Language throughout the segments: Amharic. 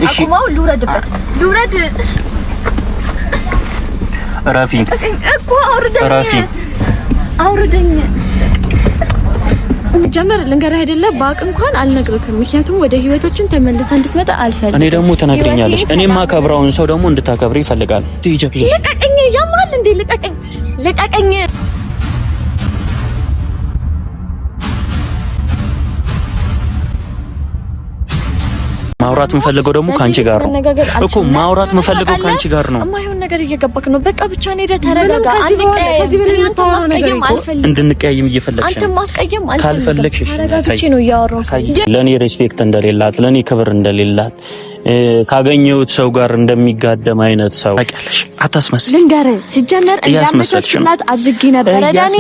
አቁማው ልውረድበት ልውረድ ረፊ እኮ አውርደኝ ጀመር ልንገርህ አይደለ ባቅ እንኳን አልነግርክም ምክንያቱም ወደ ህይወታችን ተመልሰህ እንድትመጣ አልፈልግም እኔ ደግሞ ተነግረኛለሽ እኔማ አከብራውን ሰው ደግሞ እንድታከብሪ ይፈልጋል ትይጀክልሽ ልቀቀኝ ያማል እንዴ ልቀቀኝ ማውራት የምፈልገው ደግሞ ካንቺ ጋር ነው እኮ ማውራት የምፈልገው ካንቺ ጋር ነው የማይሆን ነገር እየገባክ ነው በቃ ብቻ ነው ሄደ ተረጋጋ እንድንቀያይም እየፈለግሽ አንተ ማስቀየም አልፈልግም ተረጋግቼ ነው እያወራሁ ለኔ ሪስፔክት እንደሌላት ለኔ ክብር እንደሌላት ካገኘሁት ሰው ጋር እንደሚጋደም አይነት ሰው ታውቂያለሽ አታስመስል ልንገርህ ሲጀመር እንዳመሰልሽላት አድርጌ ነበር ዳኒ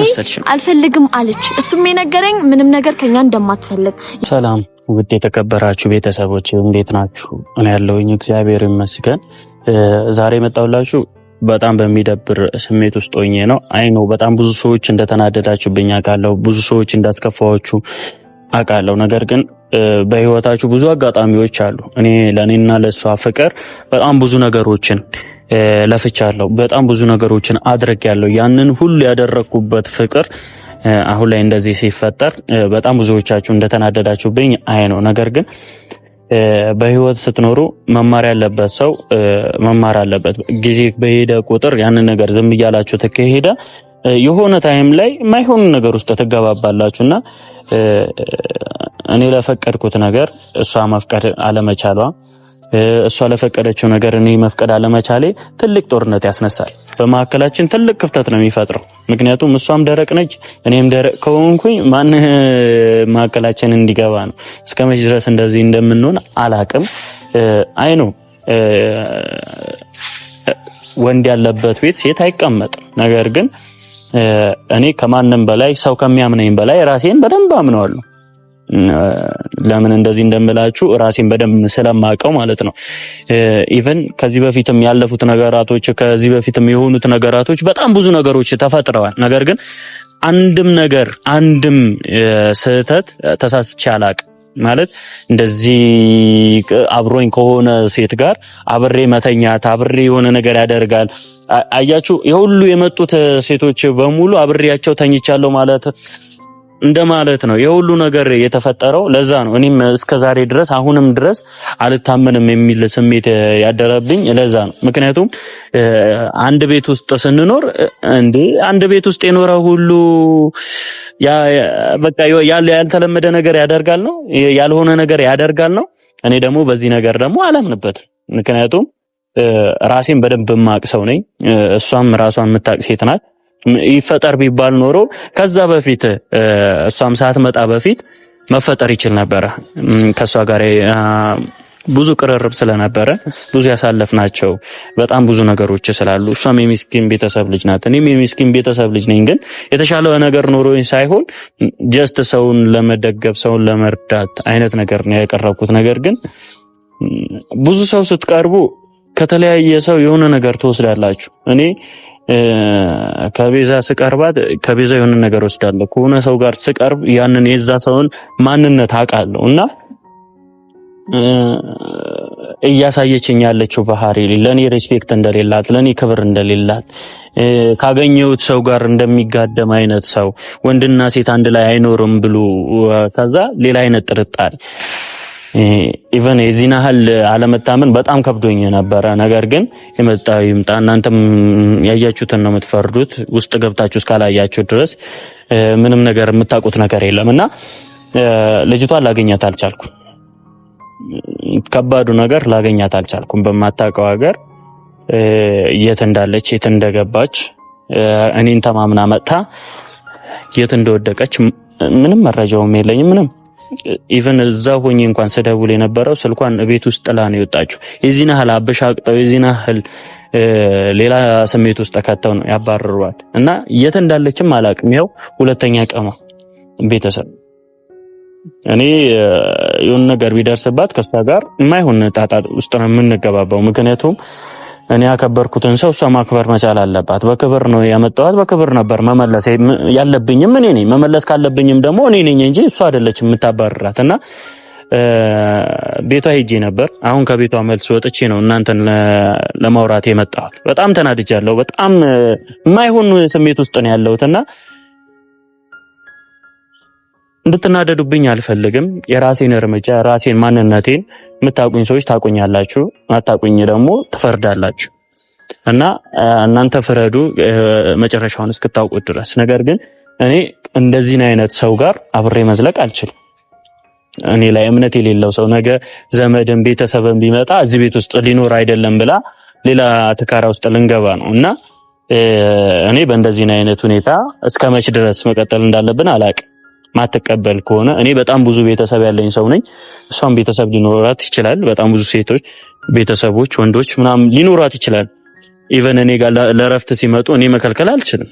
አልፈልግም አለች እሱም የነገረኝ ምንም ነገር ከኛ እንደማትፈልግ ሰላም ውድ የተከበራችሁ ቤተሰቦች እንዴት ናችሁ? እኔ ያለሁኝ እግዚአብሔር ይመስገን። ዛሬ መጣሁላችሁ በጣም በሚደብር ስሜት ውስጥ ሆኜ ነው። አይኖ በጣም ብዙ ሰዎች እንደተናደዳችሁብኝ አውቃለሁ፣ ብዙ ሰዎች እንዳስከፋችሁ አውቃለሁ። ነገር ግን በህይወታችሁ ብዙ አጋጣሚዎች አሉ። እኔ ለኔና ለሷ ፍቅር በጣም ብዙ ነገሮችን ለፍቻለሁ፣ በጣም ብዙ ነገሮችን አድርጌያለሁ። ያንን ሁሉ ያደረኩበት ፍቅር አሁን ላይ እንደዚህ ሲፈጠር በጣም ብዙዎቻችሁ እንደተናደዳችሁብኝ አይ ነው። ነገር ግን በህይወት ስትኖሩ መማር ያለበት ሰው መማር አለበት። ጊዜ በሄደ ቁጥር ያንን ነገር ዝም እያላችሁ ተከሄደ የሆነ ታይም ላይ ማይሆን ነገር ውስጥ ተገባባላችሁና እኔ ለፈቀድኩት ነገር እሷ መፍቀድ አለመቻሏ እሷ ለፈቀደችው ነገር እኔ መፍቀድ አለመቻሌ ትልቅ ጦርነት ያስነሳል። በመካከላችን ትልቅ ክፍተት ነው የሚፈጥረው። ምክንያቱም እሷም ደረቅ ነች እኔም ደረቅ ከሆንኩኝ ማን መካከላችን እንዲገባ ነው? እስከመቼ ድረስ እንደዚህ እንደምንሆን አላቅም። አይ ነው ወንድ ያለበት ቤት ሴት አይቀመጥም። ነገር ግን እኔ ከማንም በላይ ሰው ከሚያምነኝ በላይ ራሴን በደንብ አምነዋለሁ። ለምን እንደዚህ እንደምላችሁ ራሴን በደንብ ስለማቀው ማለት ነው። ኢቭን ከዚህ በፊትም ያለፉት ነገራቶች ከዚህ በፊትም የሆኑት ነገራቶች በጣም ብዙ ነገሮች ተፈጥረዋል። ነገር ግን አንድም ስህተት ተሳስቼ አላቅም። ማለት እንደዚህ አብሮኝ ከሆነ ሴት ጋር አብሬ መተኛት አብሬ የሆነ ነገር ያደርጋል። አያችሁ የሁሉ የመጡት ሴቶች በሙሉ አብሬያቸው ተኝቻለሁ ማለት እንደማለት ነው። የሁሉ ነገር የተፈጠረው ለዛ ነው። እኔም እስከዛሬ ድረስ አሁንም ድረስ አልታመንም የሚል ስሜት ያደረብኝ ለዛ ነው። ምክንያቱም አንድ ቤት ውስጥ ስንኖር አንድ ቤት ውስጥ የኖረ ሁሉ በቃ ያልተለመደ ነገር ያደርጋል ነው ያልሆነ ነገር ያደርጋል ነው። እኔ ደግሞ በዚህ ነገር ደግሞ አላምንበት። ምክንያቱም ራሴን በደንብ ማቅ ሰው ነኝ። እሷም ራሷን የምታቅ ሴት ናት። ይፈጠር ቢባል ኖሮ ከዛ በፊት እሷም ሳትመጣ በፊት መፈጠር ይችል ነበር። ከሷ ጋር ብዙ ቅርርብ ስለነበረ ብዙ ያሳለፍናቸው በጣም ብዙ ነገሮች ስላሉ እሷም የሚስኪን ቤተሰብ ልጅ ናት፣ እኔም የሚስኪን ቤተሰብ ልጅ ነኝ። ግን የተሻለ ነገር ኖሮኝ ሳይሆን ጀስት ሰውን ለመደገፍ ሰውን ለመርዳት አይነት ነገር ነው ያቀረብኩት። ነገር ግን ብዙ ሰው ስትቀርቡ ከተለያየ ሰው የሆነ ነገር ትወስዳላችሁ። እኔ ከቤዛ ስቀርባት ከቤዛ የሆነ ነገር ወስዳለሁ። ከሆነ ሰው ጋር ስቀርብ ያንን የዛ ሰውን ማንነት አውቃለሁ እና እያሳየችኝ ያለችው ባህሪ ለኔ ሪስፔክት እንደሌላት ለኔ ክብር እንደሌላት ካገኘሁት ሰው ጋር እንደሚጋደም አይነት ሰው ወንድና ሴት አንድ ላይ አይኖርም ብሎ ከዛ ሌላ አይነት ጥርጣሬ ኢቨን የዚህን ያህል አለመታመን በጣም ከብዶኝ ነበረ። ነገር ግን የመጣው ይምጣ። እናንተም ያያችሁትን ነው የምትፈርዱት። ውስጥ ገብታችሁ እስካላያችሁ ድረስ ምንም ነገር የምታውቁት ነገር የለምና ልጅቷን ላገኛት አልቻልኩም። ከባዱ ነገር ላገኛት አልቻልኩም። በማታውቀው ሀገር የት እንዳለች የት እንደገባች እኔን ተማምና መጥታ የት እንደወደቀች ምንም መረጃውም የለኝም ምንም ኢቭን እዛ ሆኜ እንኳን ስደውል የነበረው ስልኳን ቤት ውስጥ ጥላ ነው የወጣችው። የዚህን ያህል አበሻቅጠው የዚህን ያህል ሌላ ስሜት ውስጥ ከተው ነው ያባረሯት እና የት እንዳለችም አላቅም። ይኸው ሁለተኛ ቀኗ ቤተሰብ እኔ የሆነ ነገር ቢደርስባት ከሷ ጋር የማይሆን ጣጣ ውስጥ ነው የምንገባባው። ምክንያቱም እኔ ያከበርኩትን ሰው እሷ ማክበር መቻል አለባት። በክብር ነው ያመጣኋት፣ በክብር ነበር መመለስ ያለብኝም እኔ ነኝ። መመለስ ካለብኝም ደግሞ እኔ ነኝ እንጂ እሷ አይደለችም የምታባርራት እና ቤቷ ሄጄ ነበር። አሁን ከቤቷ መልስ ወጥቼ ነው እናንተን ለማውራት የመጣሁት። በጣም ተናድጃለሁ። በጣም የማይሆን ስሜት ውስጥ ነው ያለሁትና እንድትናደዱብኝ አልፈልግም። የራሴን እርምጃ ራሴን ማንነቴን የምታውቁኝ ሰዎች ታውቁኛላችሁ፣ ማታውቁኝ ደግሞ ትፈርዳላችሁ እና እናንተ ፍረዱ መጨረሻውን እስክታውቁት ድረስ። ነገር ግን እኔ እንደዚህ አይነት ሰው ጋር አብሬ መዝለቅ አልችልም። እኔ ላይ እምነት የሌለው ሰው ነገ ዘመድን ቤተሰብን ቢመጣ እዚህ ቤት ውስጥ ሊኖር አይደለም ብላ ሌላ ትካራ ውስጥ ልንገባ ነው እና እኔ በእንደዚህ አይነት ሁኔታ እስከመች ድረስ መቀጠል እንዳለብን አላውቅም። ማትቀበል ከሆነ እኔ በጣም ብዙ ቤተሰብ ያለኝ ሰው ነኝ። እሷም ቤተሰብ ሊኖራት ይችላል። በጣም ብዙ ሴቶች ቤተሰቦች፣ ወንዶች ምናምን ሊኖራት ይችላል። ኢቨን እኔ ጋር ለረፍት ሲመጡ እኔ መከልከል አልችልም።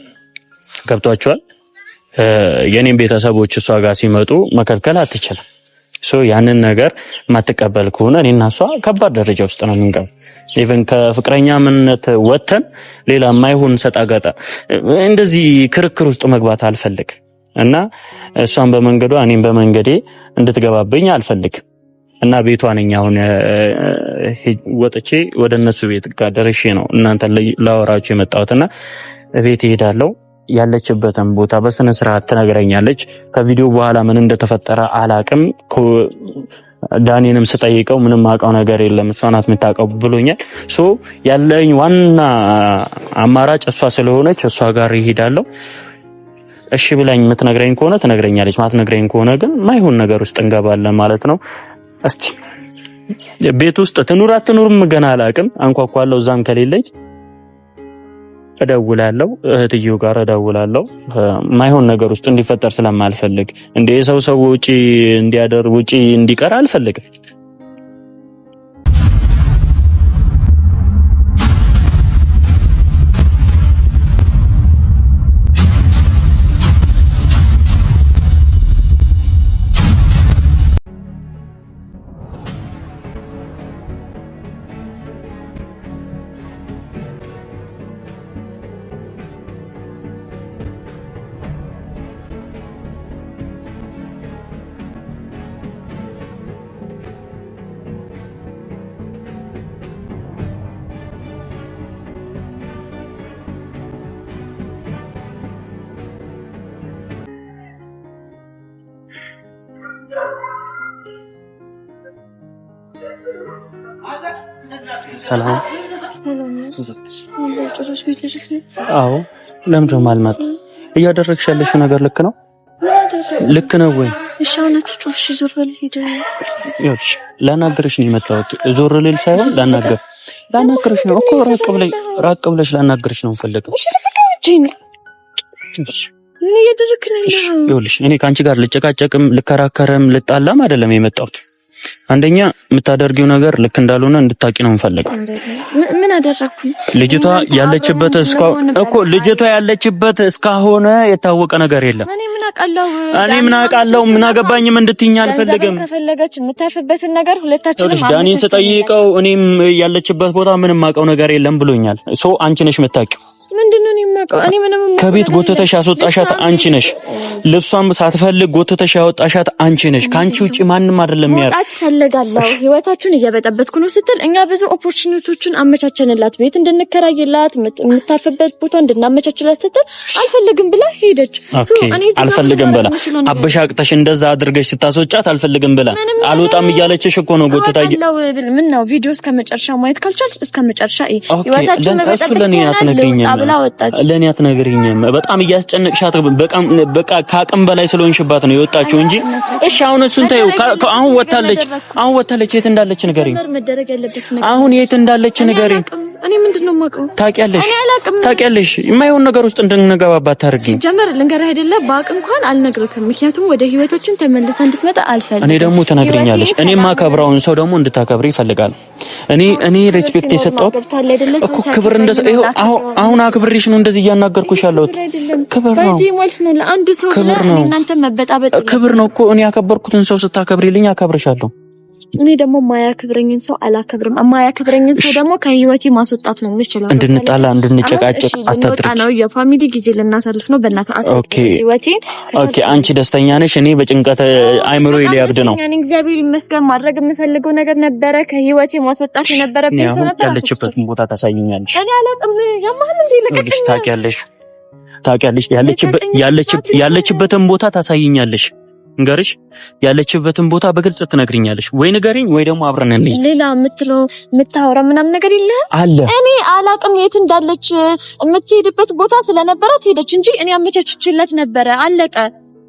ገብቷቸዋል። የኔም ቤተሰቦች እሷ ጋር ሲመጡ መከልከል አትችልም። ያንን ነገር ማትቀበል ከሆነ እኔና እሷ ከባድ ደረጃ ውስጥ ነው የምንገባው። ኢቨን ከፍቅረኛ ምንነት ወተን ሌላ የማይሆን ሰጣገጣ እንደዚህ ክርክር ውስጥ መግባት አልፈልግ እና እሷን በመንገዷ እኔም በመንገዴ እንድትገባብኝ አልፈልግም እና ቤቷ ነኝ አሁን ወጥቼ ወደ እነሱ ቤት ጋር ደርሼ ነው እናንተ ላወራችሁ የመጣሁትና ቤት እሄዳለሁ። ያለችበትን ቦታ በስነ ስርዓት ትነግረኛለች። ከቪዲዮ በኋላ ምን እንደተፈጠረ አላቅም። ዳኒንም ስጠይቀው ምንም አውቀው ነገር የለም እሷ ናት የምታውቀው ብሎኛል። ያለኝ ዋና አማራጭ እሷ ስለሆነች እሷ ጋር ይሄዳለሁ። እሺ ብላኝ የምትነግረኝ ከሆነ ትነግረኛለች፣ ማትነግረኝ ከሆነ ግን ማይሆን ነገር ውስጥ እንገባለን ማለት ነው። እስቲ ቤት ውስጥ ትኑር አትኑርም ገና አላቅም። አንኳኳለሁ። እዛም ከሌለች እደውላለሁ፣ እህትየው ጋር እደውላለሁ። ማይሆን ነገር ውስጥ እንዲፈጠር ስለማልፈልግ እንደ ሰው ውጪ እንዲያደር ውጪ እንዲቀር አልፈልግም። ሰላም አዎ፣ ለምን ደሞ አልመጣ? እያደረግሽ ያለሽው ነገር ልክ ነው? ልክ ነው ወይ? እሺ፣ አውነት ጮሽ ዞር በል ሂድ። ይኸውልሽ ላናግርሽ ነው የመጣሁት። ዞር ልል ሳይሆን ላናግርሽ ነው እኮ። ራቅ ብለሽ ላናግርሽ ነው የምፈልገው። እሺ፣ ልፈቀጂኝ። እሺ፣ እያደረግክ ነው? ይኸውልሽ እኔ ካንቺ ጋር ልጨቃጨቅም ልከራከርም ልጣላም አይደለም የመጣሁት። አንደኛ የምታደርጊው ነገር ልክ እንዳልሆነ እንድታቂ ነው የምፈልገው። ምን አደረኩኝ? ልጅቷ ያለችበት እስካሁን የታወቀ ነገር የለም። እኔ ምን አውቃለሁ? ምን አገባኝም እንድትይኝ አልፈልግም። ከፈለገች የምታርፍበትን ነገር ሁለታችንም ዳኒን ስጠይቀው እኔም ያለችበት ቦታ ምንም አውቀው ነገር የለም ብሎኛል። አንቺ ነሽ የምታውቂው። ምንድነው የማውቀው? እኔ ምንም ከቤት ጎተተሽ ያስወጣሻት አንቺ ነሽ። ልብሷን ሳትፈልግ ጎተተሽ ያወጣሻት አንቺ ነሽ። ካንቺ ውጪ ማንንም አይደለም ያለው። ወጣት ፈልጋለሁ ህይወታችሁን እየበጠበጥኩ ነው ስትል እኛ ብዙ ኦፖርቹኒቲዎችን አመቻቸንላት፣ ቤት እንድንከራይላት፣ የምታርፍበት ቦታ እንድናመቻችላት ስትል አልፈልግም ብላ ሄደች። እኔ አልፈልግም ብላ አበሻቅተሽ እንደዛ አድርገሽ ስታስወጫት አልፈልግም ብላ አልወጣም እያለችሽ እኮ ነው ጎተታ። ምን ነው ቪዲዮ እስከመጨረሻ ማየት ካልቻልሽ እስከመጨረሻ ህይወታችሁን መበጠበጥ ለኔ አትነግሪኝም? በጣም እያስጨነቅሻት በቃ ከአቅም በላይ ስለሆንሽባት ነው የወጣችው እንጂ። እሺ አሁን እሱን ታዩ። አሁን ወጣለች። የት እንዳለች ንገሪኝ። አሁን የት እንዳለች ንገሪኝ። እኔ ምንድነው የማውቀው? ታውቂያለሽ። የማይሆን ነገር ውስጥ እንድንገባባት ታርጊኝ። ጀመር ልንገርህ አይደለ? ባቅ እንኳን አልነግርክም። ምክንያቱም ወደ ህይወታችን ተመልሳ እንድትመጣ አልፈልግም። እኔ ደግሞ ትነግሪኛለሽ። እኔ ማከብራውን ሰው ደግሞ እንድታከብሪ ይፈልጋል። እኔ ሬስፔክት የሰጠው እኮ ክብር አሁን አክብሬሽ ነው እንደዚህ እያናገርኩሽ ያለሁት። ክብር ነው በዚህ ማለት ነው። ለአንድ ሰው ለእናንተ መበጣበጥ ክብር ነው እኮ። እኔ ያከበርኩትን ሰው ስታከብሪልኝ አከብርሻለሁ። እኔ ደግሞ ማያከብረኝን ሰው አላከብርም። ማያከብረኝን ሰው ደግሞ ከህይወቴ ማስወጣት ነው የምችለው። እንድንጣላ እንድንጨቃጨቅ አታድርግ ነው። የፋሚሊ ጊዜ ልናሳልፍ ነው። በእናትህ አታድርግ ህይወቴን። ኦኬ አንቺ ደስተኛ ነሽ? እኔ በጭንቀት አይምሮ ሊያብድ ነው። እኔ እግዚአብሔር ይመስገን ማድረግ የምፈልገው ነገር ነበረ። ከህይወቴ ማስወጣት የነበረብኝ ሰው ነበር። ያለችበትን ቦታ ታሳይኛለሽ? እኔ አላውቅም። ያማን እንዴ ለቀቀኝ። ታውቂያለሽ ያለችበትን ቦታ ታሳይኛለሽ። እንገርሽ ያለችበትን ቦታ በግልጽ ትነግሪኛለሽ ወይ? ንገሪኝ ወይ ደግሞ አብረን እንሂድ። ሌላ የምታወራ ምናምን ነገር የለ አለ። እኔ አላቅም የት እንዳለች። የምትሄድበት ቦታ ስለነበራት ሄደች እንጂ እኔ አመቻችችላት ነበረ። አለቀ።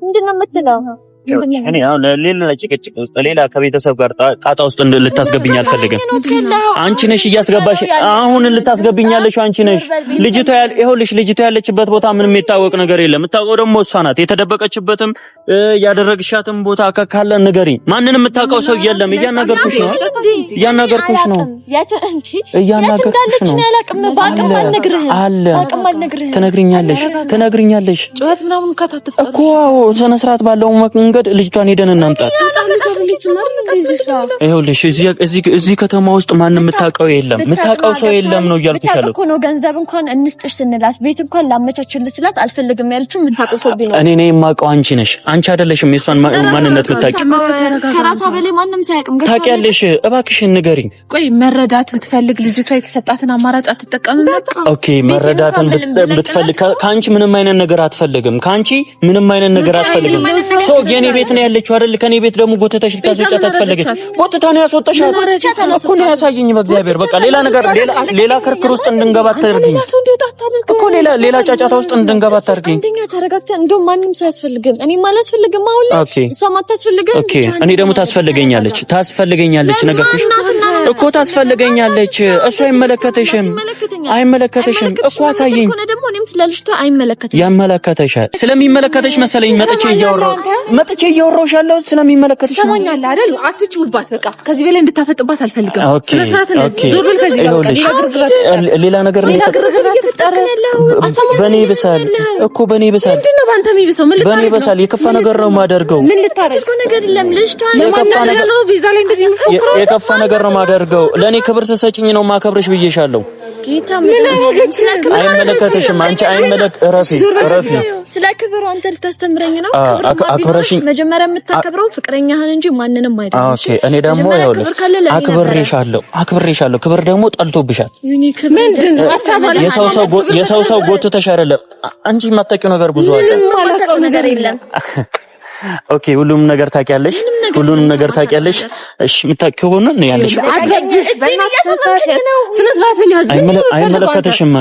ምንድነው የምትለው? እኔ አሁን ሌላ ጭቅጭቅ ውስጥ ሌላ ከቤተሰብ ጋር ጣጣ ውስጥ ልታስገብኝ አልፈልግም። አንቺ ነሽ እያስገባሽ አሁን ልታስገብኛለሽ። አንቺ ነሽ ልጅቷ ይኸውልሽ፣ ልጅቷ ያለችበት ቦታ ምንም የታወቅ ነገር የለም። የምታውቀው ደግሞ እሷ ናት። የተደበቀችበትም ያደረግሻትም ቦታ ካለ ንገሪኝ። ማንንም የምታውቀው ሰው የለም። እያናገርኩሽ ነው። ትነግሪኛለሽ እኮ ስነ ስርዓት ባለው መንገድ ልጅቷን ሄደን እናምጣት። ይኸውልሽ እዚህ ከተማ ውስጥ ማንንም የምታውቀው የለም። የምታውቀው ሰው የለም ነው እያልኩሽ ያለው እኮ ነው። ገንዘብ እንኳን እንስጥሽ ስንላት ቤት እንኳን ላመቻችልሽ ስላት አልፈልግም ያለችው የምታውቀው ሰው ቢኖር እኔ ነኝ የማውቀው። አንቺ ነሽ። አንቺ አይደለሽም የሷን ማንነት የምታውቂው። ከራሷ በላይ ማንንም ሳያውቅም ታውቂያለሽ። እባክሽን ንገሪኝ። ቆይ መረዳት ብትፈልግ ልጅቷ የተሰጣትን አማራጭ አትጠቀምም ነበር? ኦኬ መረዳትን ብትፈልግ ከአንቺ ምንም አይነት ነገር አትፈልግም። ከአንቺ ምንም አይነት ነገር አትፈልግም። ሶ የኔ ቤት ነው ያለችው አይደል? ከኔ ቤት ደግሞ ጎተተሽ ልታስወጫት አትፈልግሽ። ጎተታ ነው ያስወጣሻት እኮ ነው። ያሳየኝ በእግዚአብሔር። በቃ ሌላ ክርክር ውስጥ እንድንገባ አታድርጊኝ እኮ። ሌላ ጫጫታ ውስጥ እንድንገባ አታድርጊኝ። አንደኛ ተረጋግተን እንደው ማንንም ሰው ያስፈልግም። እኔም አላስፈልግም። አሁን እሷም አታስፈልግም። ኦኬ እኔ ደግሞ ታስፈልገኛለች ነገርኩሽ እኮ ታስፈልገኛለች። እሷ አይመለከተሽም እኮ አሳየኝ። ደግሞ እኔም ስለልጅቷ አይመለከተኝም። ያመለከተሻል። ስለሚመለከተሽ መሰለኝ መጥቼ እያወራሁሽ ያለው ስለሚመለከተሽ ነው። ሰማኛለህ አይደል? አትጭውባት። በቃ ከዚህ በላይ እንድታፈጥባት አልፈልግም። ስነ ስርዓት ነዚህ ዞር በል ከዚህ ጋር። ሌላ ነገር በኔ ይብሳል እኮ በኔ ይብሳል። ምንድነው ባንተ የሚብሰው? ምን ልታረግ ነው? በኔ ይብሳል። የከፋ ነገር ነው የማደርገው። ምን ልታረግ ነገር የለም። ልጅቷ የከፋ ነገር ነው የማደርገው። ለኔ ክብር ስሰጪኝ ነው ማከብርሽ ብዬሻለሁ። ጌታ ምን አረገች? አይመለከተሽም። አንቺ ረፊ ስለ ክብሩ አንተ ልታስተምረኝ ነው? አክብረሽኝ መጀመሪያ የምታከብረው ፍቅረኛህን እንጂ ማንንም አይደለም። ኦኬ እኔ ደግሞ ይኸውልሽ አክብሬሻለሁ። ክብር ደግሞ ጠልቶብሻል። ምንድነው የሰው ሰው ጎትተሽ አይደለም። አንቺ የማታውቂው ነገር ብዙ አለ። ምንም የማላውቀው ነገር የለም። ኦኬ ሁሉንም ነገር ታውቂያለሽ። እሺ የምታውቂው ነው ያለሽ። አይመለከተሽም።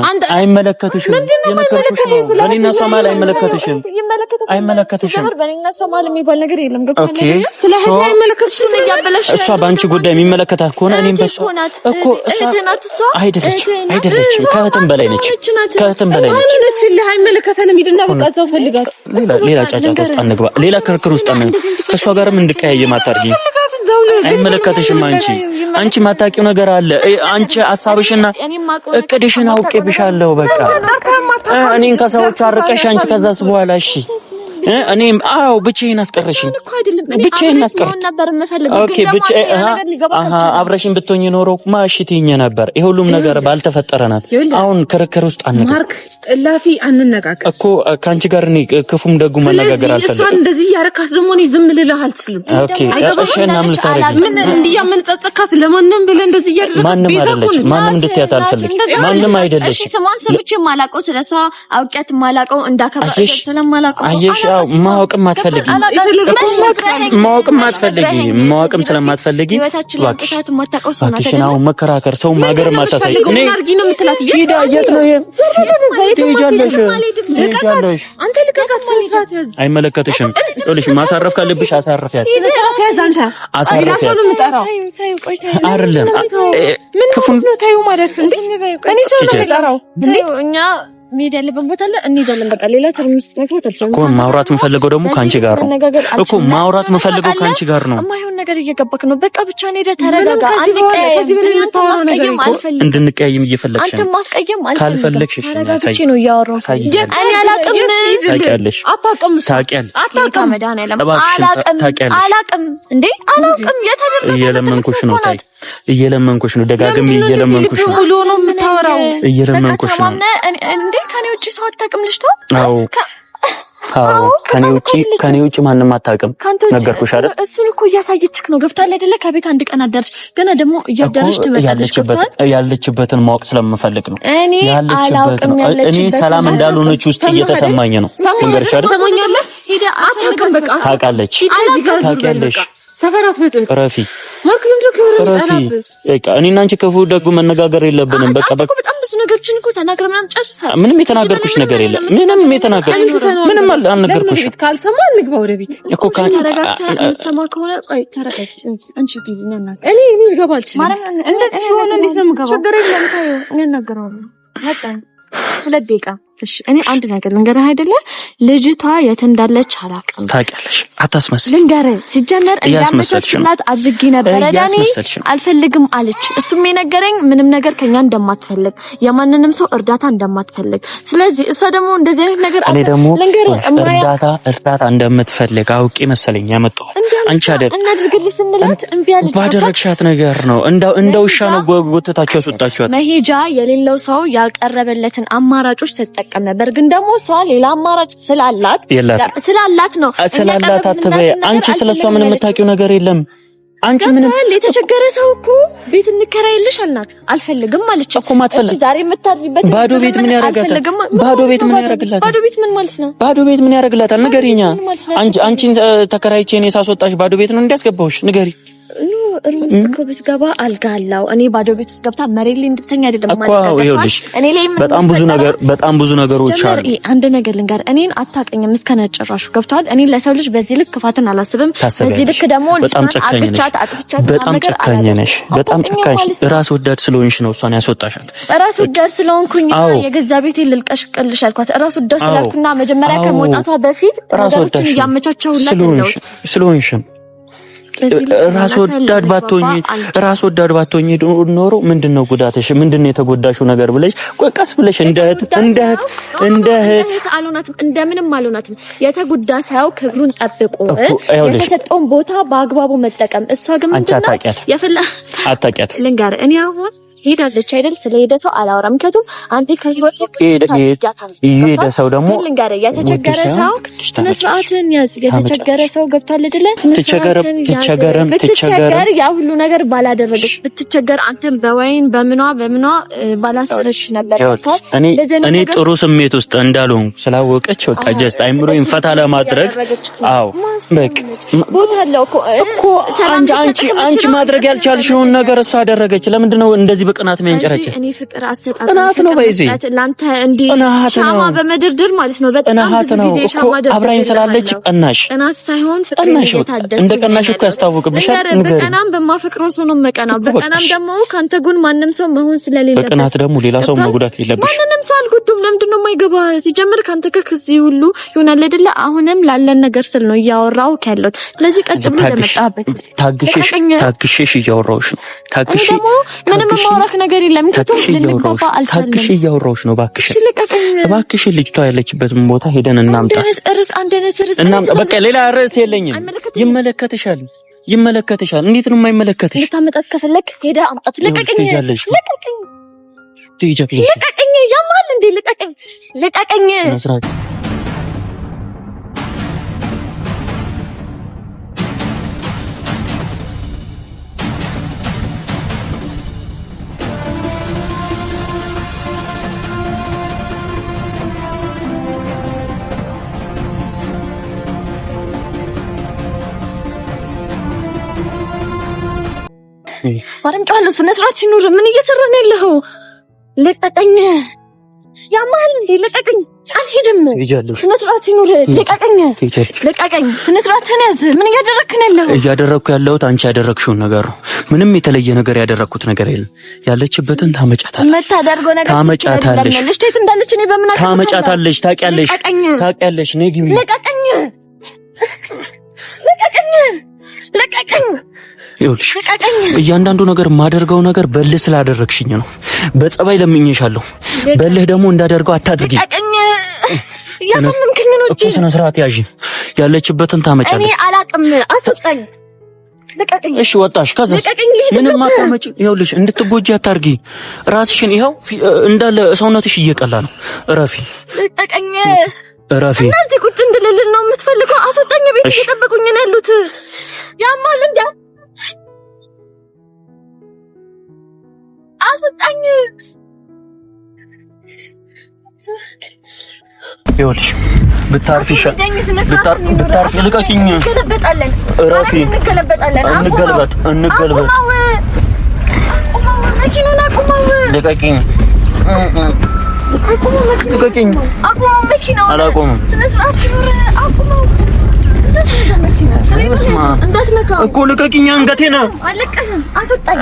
የነገርኩሽ ነው። በእኔና እሷ መሀል አይመለከተሽም። በእኔና እሷ መሀል የሚባል ነገር የለም። ኦኬ እሷ በአንቺ ጉዳይ የሚመለከታት ከሆነ እኔም በሷ እኮ እሷ አይደለችም። ከእህትም በላይ ነች። አይመለከተንም። ሂድና በቃ እዛው ፈልጋት። ሌላ ጫጫታ ውስጥ አንግባ። ሌላ ክርክር ውስጥ ከእሷ ጋርም እንድቀያየም አታርጊኝ። አይመለከተሽም። አንቺ ማታውቂው ነገር አለ። አንቺ ሐሳብሽና እቅድሽን አውቄብሻለሁ። በቃ እኔን ከሰዎች አርቀሽ አንቺ ከዛስ በኋላ እሺ እኔም ብቻዬን አስቀረሽኝ። ኦኬ አብረሽኝ ብትሆኚ ኖሮ ማሽቲኝ ነበር። ይሄ ሁሉም ነገር ባልተፈጠረናል። አሁን ክርክር ውስጥ ማርክ እላፊ አንነጋገር እኮ ከአንቺ ጋር እኔ ክፉም ደጉ መነጋገር አልፈልግም። እሷን እንደዚህ ያረካት ደግሞ እኔ ዝም ልልህ አልችልም። ኦኬ እሺ እና ምን ልታረጊ? ምን እንዲያምን ጸጸካት ለማንም ብለህ እንደዚህ ያደረጋት ማንም አይደለች። ማንም እንድትያት አልፈልግም። ማንም አይደለች። እሺ ስሟን ሰምቼ ማላውቀው ስለሷ አውቄያት ማላውቀው እንዳከባሽ ስለማላውቀው ማወቅም ስለማትፈልጊ እባክሽ ነው መከራከር። ሰው ማገር ማታሳይ እኔ ሂዳ የት ነው አንተ ልቀቃት። ስራት ያዝ። አይመለከተሽም። ይኸውልሽ ማሳረፍ ካለብሽ አሳርፊያት። ስራት ያዝ። አንተ አሳርፊያት አይደለም ክፉን ነው ታዩ ማለት እንዴ? እኔ ሰው ነው የምጠራው። እኛ መሄድ ያለብን ቦታ አለ እንሄዳለን። በቃ ሌላ ትርምስ መግባት አልቻልኩም እኮ ማውራት የምፈልገው ደግሞ ካንቺ ጋር ነው እኮ ማውራት የምፈልገው ካንቺ ጋር ነው። የማይሆን ነገር እየገባክ ነው። በቃ ብቻ ሄደ ተረጋጋ። ከዚህ በላይ ማስቀየም አልፈልግም። እንድንቀየም እየፈለግሽ ነው። አንተ ማስቀየም አልፈልግም። ካልፈለግሽ ተረጋግቼ ነው እያወራሁ። እኔ አላቅም። ታውቂያለሽ አላቅም እንዴ አላቅም። እየለመንኩሽ ነው። ታይ እየለመንኩሽ ነው። ደጋግሜ እየለመንኩሽ ነው። ሙሉ ነው የምታወራው። እየለመንኩሽ ነው እንዴ ከኔ ውጪ ሰው አታውቅም ልጅቷ። አዎ ከኔ ውጪ ማንንም አታውቅም። ነገርኩሽ አይደል? እሱን እኮ እያሳየችክ ነው። ገብታል አይደለ? ከቤት አንድ ቀን አደረች። ገና ደግሞ እያደረች ትመጣለች። ያለችበትን ማወቅ ስለምፈልግ ነው። እኔ አላውቅም ያለችበት። እኔ ሰላም እንዳልሆነች ውስጥ እየተሰማኝ ነው። ነገርሽ አይደል? ሰማኛለህ? ሄዳ አታውቅም። በቃ ታውቃለች። ሰፈራት በጥብጥ ረፊ ማክለም ድሮ ከወረቀ በቃ እኔና አንቺ ክፉ ደጉ መነጋገር የለብንም። በቃ በጣም ብዙ ነገሮችን እኮ ተናግረን ምናምን ጨርሰናል። ምንም የተናገርኩሽ ነገር የለም። ምንም አልነገርኩሽ። ካልሰማ እንግባ ወደ ቤት እኮ ተረጋግተህ የምትሰማ ከሆነ ቆይ ተረጋግተሽ አንቺ ቢብኛና እኔ ልገባ አልችልም። እንደዚህ ሆነ እንዴት ነው የምገባው? ችግር የለም ታየው እኔ እናገራለሁ። በቃ 2 ደቂቃ እሺ። እኔ አንድ ነገር ልንገርህ አይደለ? ልጅቷ የት እንዳለች አላውቅም። ታውቂያለሽ። አታስመስል። ልንገርህ ሲጀመር እንዳመሰልሽላት አድርጌ ነበረ። ዳኒ አልፈልግም አለች። እሱም የነገረኝ ምንም ነገር ከኛ እንደማትፈልግ የማንንም ሰው እርዳታ እንደማትፈልግ። ስለዚህ እሷ ደግሞ እንደዚህ አይነት ነገር እኔ ደግሞ እርዳታ እንደምትፈልግ አውቄ መሰለኝ ያመጣው። አንቺ አይደል እናድርግልሽ ስንላት እምቢ አለች። ባደረግሻት ነገር ነው እንደ ውሻ ነው ጎትታችሁ ያስወጣችኋት። መሄጃ የሌለው ሰው ያቀረበለትን አማራጮች ተጠቀመ ነበር። ግን ደግሞ እሷ ሌላ አማራጭ ስላላት ነው። ስላላት አትበይ። አንቺ ስለሷ ምንም የምታውቂው ነገር የለም። አንቺ ምንም የተቸገረ ሰው እኮ ቤት እንከራይልሽ አልናት። አልፈልግም አለች እኮ ማትፈልግ። ዛሬ የምታድሪበት ባዶ ቤት ምን ያረጋታል? ባዶ ቤት ምን ያረጋታል? ባዶ ቤት ምን ማለት ነው? ባዶ ቤት ምን ያረጋታል? ንገሪኛ። አንቺን ተከራይቼ እኔ ሳስወጣሽ ባዶ ቤት ነው እንዲያስገባውሽ? ንገሪ። ሩም ውስጥ እኮ ብትገባ አልጋ አለው። እኔ ባዶ ቤት ውስጥ ገብታ መሬት ላይ እንድተኛ አይደለም ማለት ነው። እኔ ላይ በጣም ብዙ ነገሮች አሉ። አንድ ነገር ልንገር፣ እኔን አታውቅኝም እስከነጨራሹ ገብቷል። እኔ ለሰው ልጅ በዚህ ልክ ክፋትን አላስብም። በዚህ ልክ ደግሞ በጣም ጨካኝ ነሽ። በጣም ጨካኝ ራስ ወዳድ ስለሆንሽ ነው እሷን ያስወጣሻል። ራስ ወዳድ ስለሆንኩኝ የገዛ ቤቴ ልልቀሽቅልሽ አልኳት። ራስ ወዳድ ስላልኩና መጀመሪያ ከመውጣቷ በፊት ነገሮችን እያመቻቸውላት ነው ስለሆንሽ ራስ ወዳድ ባትሆኚ ኖሮ ምንድነው ጉዳትሽ? ምንድነው የተጎዳሽው ነገር ብለሽ ቀስ ብለሽ እንደ እህት አልሆናትም። እንደምንም አልሆናትም። የተጎዳ ሰው ክብሩን ጠብቆ የተሰጠውን ቦታ በአግባቡ መጠቀም። እሷ ግን ምንድነው አታውቂያት። ልንገርህ እኔ አሁን ሄዳለች አይደል? ስለሄደ ሰው አላወራም። ምክንያቱም አንዴ ከህይወት ይሄደ ሰው ደግሞ ልንገርህ፣ የተቸገረ ሰው ስነ ስርዓትን ያዝ። የተቸገረ ሰው ገብቷል አይደለ? ብትቸገር ያ ሁሉ ነገር ባላደረገች ብትቸገር አንተም በወይን በምኗ ባላሰረች ነበር። ገብቷል። እኔ ጥሩ ስሜት ውስጥ እንዳልሆን ስላወቀች በቃ ጀስት አይምሮዬን ፈታ ለማድረግ በቃ ቦታ አለው እኮ አንቺ ማድረግ ያልቻልሽውን ነገር እሷ አደረገች። ለምንድን ነው እንደዚህ በቅናት መንጨረጨ? እኔ ፍቅር አሰጣጥ ነው በዚህ ላንተ እንዲ ሻማ በመድርድር ማለት ነው። በጣም ብዙ ጊዜ ሻማ ደርድር አብራኝ ስላለች ቅናት ሳይሆን ፍቅር እየታደለ እንደ ቀናሽ እኮ ያስታውቅብሻል። በቀናም በማፈቅረው ሰው ነው መቀናው። በቀናም ደግሞ ካንተ ጎን ማንም ሰው መሆን ስለሌለ በቀናት ደግሞ ሌላ ሰው መጉዳት የለብሽ። ማንንም ሰው አልጎድም። ለምንድን ነው የማይገባ? ሲጀምር ካንተ ከዚህ ሁሉ ይሆናል አይደለ? አሁንም ላለን ነገር ስል ነው እያወራው ካለው። ስለዚህ ቀጥ ብሎ ለመጣበት ታግሽሽ እያወራውሽ ነው። ታግሽ ምንም ማውራት ነገር የለም። ምክንያቱም ልንግባባ አልቻለም። ታግሽ እያወራውሽ ነው። እባክሽ ልጅቷ ያለችበትን ቦታ ሄደን እናምጣ። እናምጣ። በቃ ሌላ ርዕስ የለኝም። ይመለከትሻል። እንዴት ነው የማይመለከትሽ? ልታመጣት ከፈለክ ሄዳ አምጣት። ልቀቀኝ። ያማል እንዴ? ልቀቀኝ። ማርያም ጫለው ስነ ስርዓት ሲኖር ምን እየሰራ ነው ያለው? ልቀቀኝ። ያማል እንዴ? ልቀቀኝ። አልሄድም። ስነ ስርዓት ይኑር። ልቀቀኝ። ልቀቀኝ። ስነ ስርዓትን ያዝ። ምን እያደረክ ነው ያለው? እያደረኩ ያለሁት አንቺ ያደረክሽውን ነገር ነው። ምንም የተለየ ነገር ያደረኩት ነገር የለም። ያለችበትን ታመጫታለሽ። መታደርገው ነገር ታመጫታለሽ። ልጅቴት እንዳለች እኔ በምን አውቃለሁ? ታመጫታለሽ። ታውቂያለሽ። ነይ ግቢ። ልቀቀኝ። ልቀቀኝ። ልቀቀኝ። ይኸውልሽ እያንዳንዱ ነገር የማደርገው ነገር በልህ ስላደረግሽኝ ነው። በጸባይ ለምኜሻለሁ። በልህ ደግሞ እንዳደርገው አታድርጊ። ልቀቀኝ። ያሰምምክኝ ነው እንጂ ስነ ስርዓት ያዢ። ያለችበትን ታመጫለሽ። እኔ አላቅም። አስወጣኝ። ልቀቀኝ። እሺ ወጣሽ። ከዛስ ምንም አታመጪ። ይኸውልሽ እንድትጎጂ አታርጊ ራስሽን። ይኸው እንዳለ ሰውነትሽ እየቀላ ነው። እረፊ። ልቀቀኝ። እረፊ። እነዚህ ቁጭ እንድልል ነው የምትፈልገው? አስወጣኝ። ቤት እየጠበቁኝ ነው ያሉት። ያማል እንዴ? አስወጣኝ። ይኸውልሽ ብታርፊ ብታርፊ። ልቀቂኝ። እንገለበጣለን። እረፊ። እንገልበጥ። መኪናውን አቁመው። ልቀቂኝ። ልቀቂኝ። አቁመው መኪናውን። አላቆምም። ስነ ስርዓት ይኑር። አቁመው። እንዳትነካው እኮ ልቀቂኝ። አንገቴ ነው። አለቀህም። አስወጣኝ።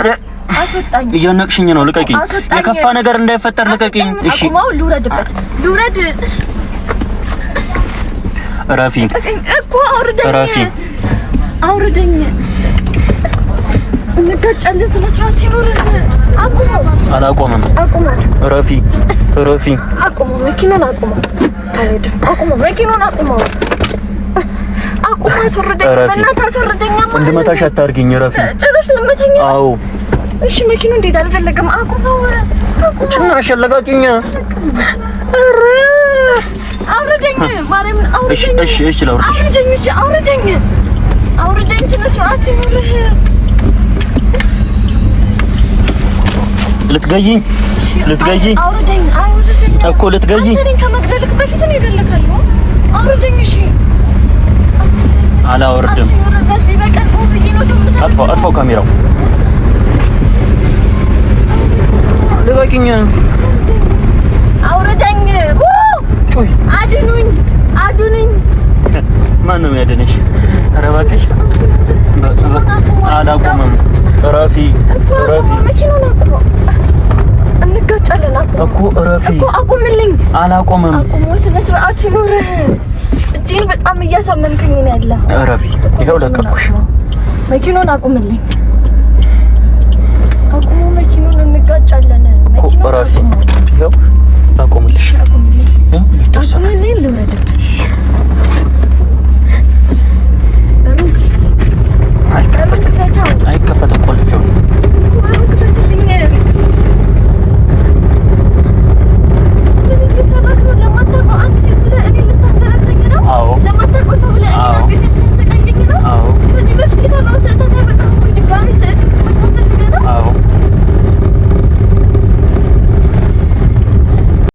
አስወጣኝ። እያነቅሽኝ ነው። ልቀቂኝ። የከፋ ነገር እንዳይፈጠር ልቀቂኝ። እሺ አቁመው። ልውረድበት። ልውረድ። እረፊ እኮ አውርደኝ። እረፊ። አውርደኝ። እንጋጫለን። ስነ ስርዓት ይኑር። አቁመው። አላቆምም። አቁመው። እረፊ። እረፊ። አቁመው። መኪናውን አቁመው። አልሄድም። አቁመው። መኪናውን አቁመው። አቁመው። አስወርደኝ። በእናትህ አስወርደኝ። እንድመታሽ አታርጊኝ። እረፊ። ጭራሽ ልመታኝ? አዎ። እሺ መኪናው እንዴት አልፈለገም? አቁመው። ጭራሽ አለቃቂኝ። ኧረ አውርደኝ። ማርያምን አውርደኝ። እሺ ላውርድሽ። አውርደኝ። እሺ አውርደኝ። አውርደኝ። ስነ ስርዓት ይኑርህ። ልትገይኝ? አውርደኝ እኮ ልትገይኝ? አንተን ከመግደልክ በፊት ነው ይገለካለሁ። አውርደኝ። እሺ አላወርድም። በዚህ በቀን ቆብዬ ነው ሰው አጥፋው ካሜራው። ልቀቂኝ። አውርደኝ። ጩይ። አድኑኝ። ማን ነው ያደነሽ? ኧረ እባክሽ። አላቆምም። እረፊ። መኪናውን አቁመው። እንጋጫለን። እኮ እረፊ። አቁምልኝ። አላቆምም። አቁመው። ስነ ስርዓት ይኑርህ። እጄን በጣም እያሳመምከኝ ነው ያለ። እረፊ። ይኸው ለቀኩሽ። መኪናውን አቁምልኝ።